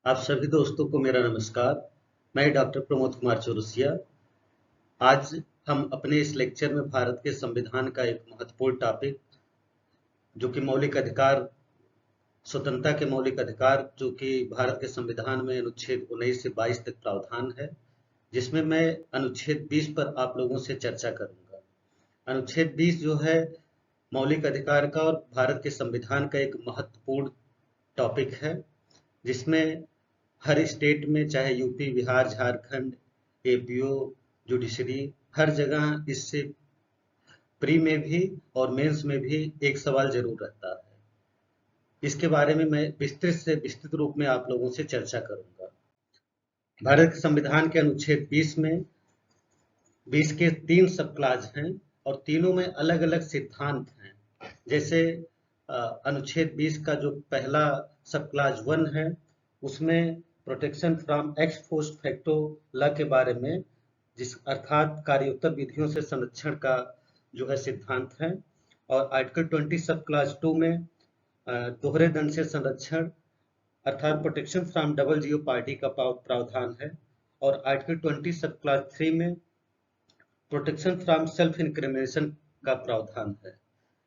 आप सभी दोस्तों को मेरा नमस्कार। मैं डॉक्टर प्रमोद कुमार चौरसिया। आज हम अपने इस लेक्चर में भारत के संविधान का एक महत्वपूर्ण टॉपिक जो कि मौलिक अधिकार, स्वतंत्रता के मौलिक अधिकार, जो कि भारत के संविधान में अनुच्छेद 19 से 22 तक प्रावधान है, जिसमें मैं अनुच्छेद 20 पर आप लोगों से चर्चा करूंगा। अनुच्छेद 20 जो है मौलिक अधिकार का और भारत के संविधान का एक महत्वपूर्ण टॉपिक है, जिसमें हर स्टेट में, चाहे UP, Bihar, Jharkhand, APO, judiciary, हर जगह इससे प्री में भी और मेंस में भी एक सवाल जरूर रहता है। इसके बारे में मैं विस्तृत रूप में आप लोगों से चर्चा करूंगा। भारत के संविधान के अनुच्छेद 20 में 20 के 3 सब क्लाज हैं और तीनों में अलग अलग सिद्धांत हैं। जैसे अनुच्छेद 20 का जो पहला सब क्लाज 1 है, उसमें protection from x post facto law के बारे में, जिस अर्थात कार्योत्तर विधियों से संरक्षण का जो है सिद्धांत है। और आर्टिकल 20 सब क्लाज 2 में दोहरे दंड से संरक्षण अर्थात protection from double Jio party का प्रावधान है। और आर्टिकल 20 सब क्लाज 3 में प्रोटेक्शन फ्रॉम सेल्फ इंक्रिमिनेशन का प्रावधान है।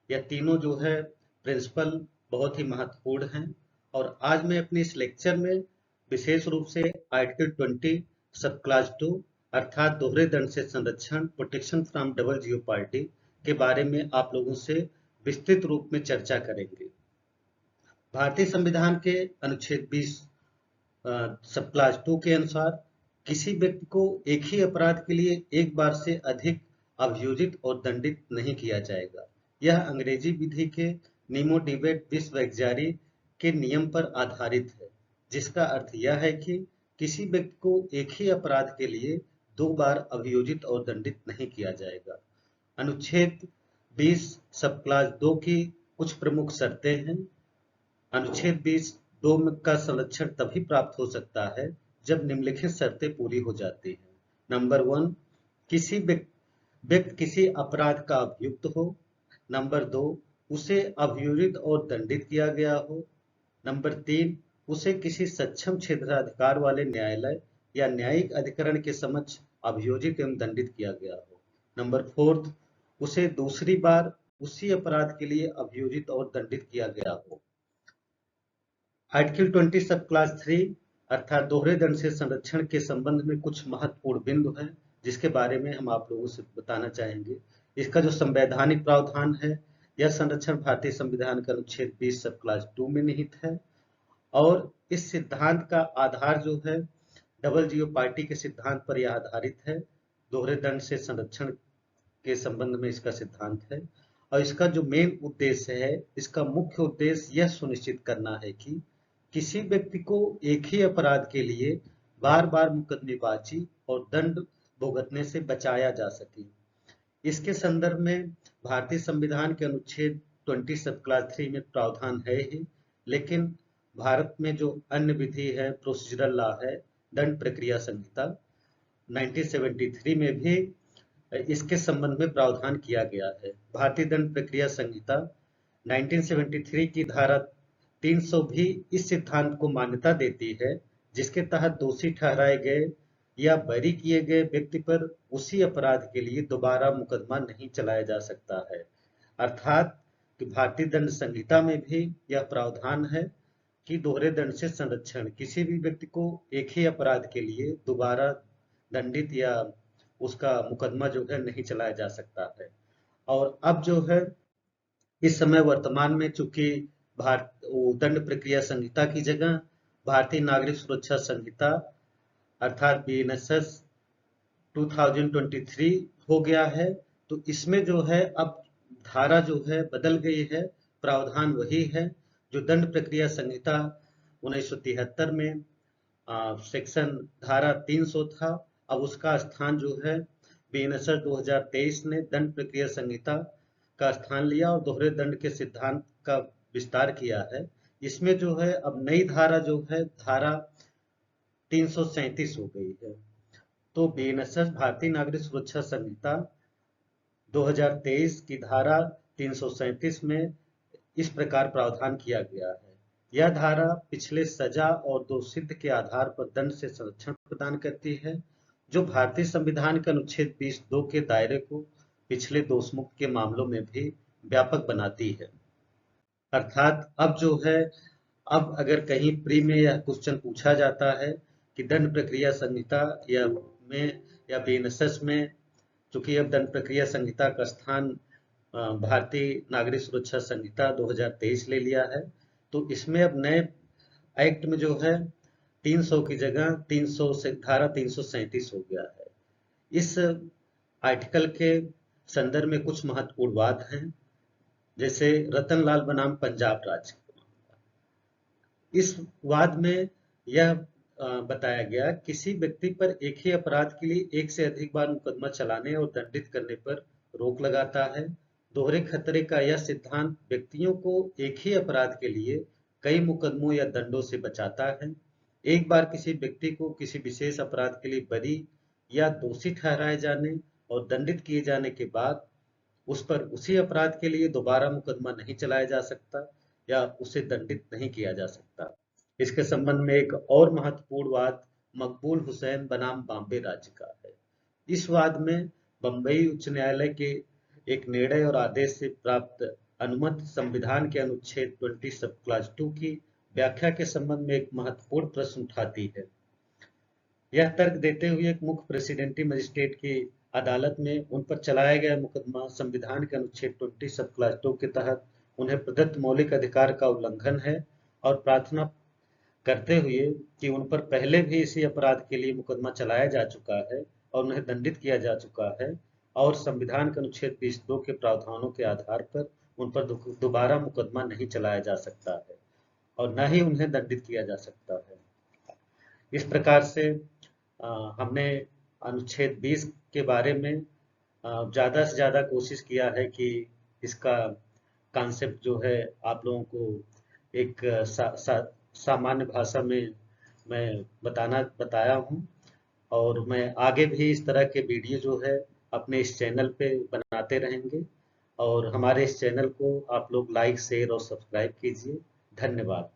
यह तीनों जो है प्रिंसिपल बहुत ही महत्वपूर्ण हैं। और आज मैं अपने इस लेक्चर में विशेष रूप से आर्टिकल 20 सब क्लाज 2 अर्थात दोहरे दंड से संरक्षण, protection from double Jio party के बारे में आप लोगों से विस्तृत रूप में चर्चा करेंगे। भारतीय संविधान के अनुच्छेद 20 सब क्लास 2 के अनुसार किसी व्यक्ति को एक ही अपराध के लिए एक बार से अधिक अभियोजित और दंडित नहीं किया जाएगा। यह अंग्रेजी विधि के निमो डिबेट विश्व एक्जारी के नियम पर आधारित है, जिसका अर्थ यह है कि किसी व्यक्ति को एक ही अपराध के लिए 2 बार अभियोजित और दंडित नहीं किया जाएगा। अनुच्छेद 20 सब क्लास 2 की कुछ प्रमुख शर्तें हैं। अनुच्छेद 20 2 का संरक्षण तभी प्राप्त हो सकता है जब निम्नलिखित शर्तें पूरी हो जाती हैं। नंबर 1, किसी व्यक्ति किसी अपराध का अभियुक्त हो। नंबर 2, उसे अभियोजित और दंडित किया गया हो। नंबर 3, उसे किसी सक्षम क्षेत्राधिकार वाले न्यायालय या न्यायिक अधिकरण के समक्ष अभियोजित एवं दंडित किया गया हो। नंबर 4, उसे दूसरी बार उसी अपराध के लिए अभियोजित और दंडित किया गया हो। आर्टिकल 20 सब क्लास 3 अर्थात दोहरे दंड से संरक्षण के संबंध में कुछ महत्वपूर्ण बिंदु हैं, जिसके बारे में हम आप लोगों से बताना चाहेंगे। इसका जो संवैधानिक प्रावधान है, यह संरक्षण भारतीय संविधान का अनुच्छेद 20 सब क्लास 2 में निहित है। और इस सिद्धांत का आधार जो है डबल जीओ पार्टी के सिद्धांत पर यह आधारित है। दोहरे दंड से संरक्षण के संबंध में इसका सिद्धांत है। और इसका जो मेन उद्देश्य है, इसका मुख्य उद्देश्य यह सुनिश्चित करना है कि किसी व्यक्ति को एक ही अपराध के लिए बार बार मुकदमेबाजी और दंड भुगतने से बचाया जा सके। इसके संदर्भ में भारतीय संविधान के अनुच्छेद 20 सब क्लास 3 में प्रावधान है ही, लेकिन भारत में जो अन्य विधि है, प्रोसीजरल लॉ है, दंड प्रक्रिया संहिता 1973 में भी इसके संबंध में प्रावधान किया गया है। भारतीय दंड प्रक्रिया संहिता 1973 की धारा 300 भी इस सिद्धांत को मान्यता देती है, जिसके तहत दोषी ठहराए गए या बरी किए गए व्यक्ति पर उसी अपराध के लिए दोबारा मुकदमा नहीं चलाया जा सकता है। अर्थात कि भारतीय दंड संहिता में भी यह प्रावधान है कि दोहरे दंड से संरक्षण किसी भी व्यक्ति को एक ही अपराध के लिए दोबारा दंडित या उसका मुकदमा जो है नहीं चलाया जा सकता है। और अब जो है इस समय वर्तमान में चूंकि दंड प्रक्रिया संहिता की जगह भारतीय नागरिक सुरक्षा संहिता अर्थात बीएनएसएस 2023 हो गया है, तो इसमें जो है अब धारा जो है बदल गई है। प्रावधान वही है जो दंड प्रक्रिया संहिता 1973 में सेक्शन धारा 300 था। अब उसका स्थान जो है बीएनएसएस 2023 ने दंड प्रक्रिया संहिता का स्थान लिया और दोहरे दंड के सिद्धांत का विस्तार किया है। इसमें जो है अब नई धारा जो है धारा 337 हो गई है। तो बीएनएसएस भारतीय नागरिक सुरक्षा संहिता 2023 की धारा 337 में इस प्रकार प्रावधान किया गया है यह धारा पिछले सजा और दोषसिद्ध के आधार पर दंड से संरक्षण प्रदान करती है, जो भारतीय संविधान के अनुच्छेद 20(2) के दायरे को पिछले दोषमुक्त के मामलों में भी व्यापक बनाती है। अर्थात अब जो है, अब अगर कहीं प्री में यह क्वेश्चन पूछा जाता है कि दंड प्रक्रिया संहिता या बीएनएसएस में, चूंकि अब दंड प्रक्रिया संहिता का स्थान भारतीय नागरिक सुरक्षा संहिता 2023 ले लिया है, तो इसमें अब नए एक्ट में जो है 300 की जगह 300 से धारा 337 हो गया है। इस आर्टिकल के संदर्भ में कुछ महत्वपूर्ण बात हैं, जैसे रतनलाल बनाम पंजाब राज्य। इस वाद में यह बताया गया, किसी व्यक्ति पर एक ही अपराध के लिए एक से अधिक बार मुकदमा चलाने और दंडित करने पर रोक लगाता है। दोहरे खतरे का यह सिद्धांत व्यक्तियों को एक ही अपराध के लिए कई मुकदमों या दंडों से बचाता है। एक बार किसी व्यक्ति को किसी विशेष अपराध के लिए बरी या दोषी ठहराए जाने और दंडित किए जाने के बाद उस पर उसी अपराध के लिए दोबारा मुकदमा नहीं चलाया जा सकता या उसे दंडित नहीं किया जा सकता। इसके संबंध में एक और महत्वपूर्ण वाद मकबूल हुसैन बनाम बॉम्बे राज्य का है। इस वाद में बंबई उच्च न्यायालय के एक निर्णय और आदेश से प्राप्त अनुमति संविधान के अनुच्छेद 20 सब क्लास 2 की व्याख्या के संबंध में एक महत्वपूर्ण प्रश्न उठाती है। यह तर्क देते हुए एक मुख्य प्रेसिडेंटी मजिस्ट्रेट की अदालत में उन पर चलाया गया मुकदमा संविधान के अनुच्छेद 20 सब क्लास 2 के तहत उन्हें प्रदत्त मौलिक अधिकार का उल्लंघन है, और प्रार्थना करते हुए कि उन पर पहले भी इसी अपराध के लिए मुकदमा चलाया जा चुका है और उन्हें दंडित किया जा चुका है, और संविधान के अनुच्छेद 20(2) के प्रावधानों के आधार पर उन पर दोबारा मुकदमा नहीं चलाया जा सकता है और न ही उन्हें दंडित किया जा सकता है। इस प्रकार से हमने अनुच्छेद 20 के बारे में ज़्यादा से ज़्यादा कोशिश किया है कि इसका कॉन्सेप्ट जो है आप लोगों को एक सामान्य भाषा में मैं बताया हूँ, और मैं आगे भी इस तरह के वीडियो जो है अपने इस चैनल पे बनाते रहेंगे, और हमारे इस चैनल को आप लोग लाइक, शेयर और सब्सक्राइब कीजिए। धन्यवाद।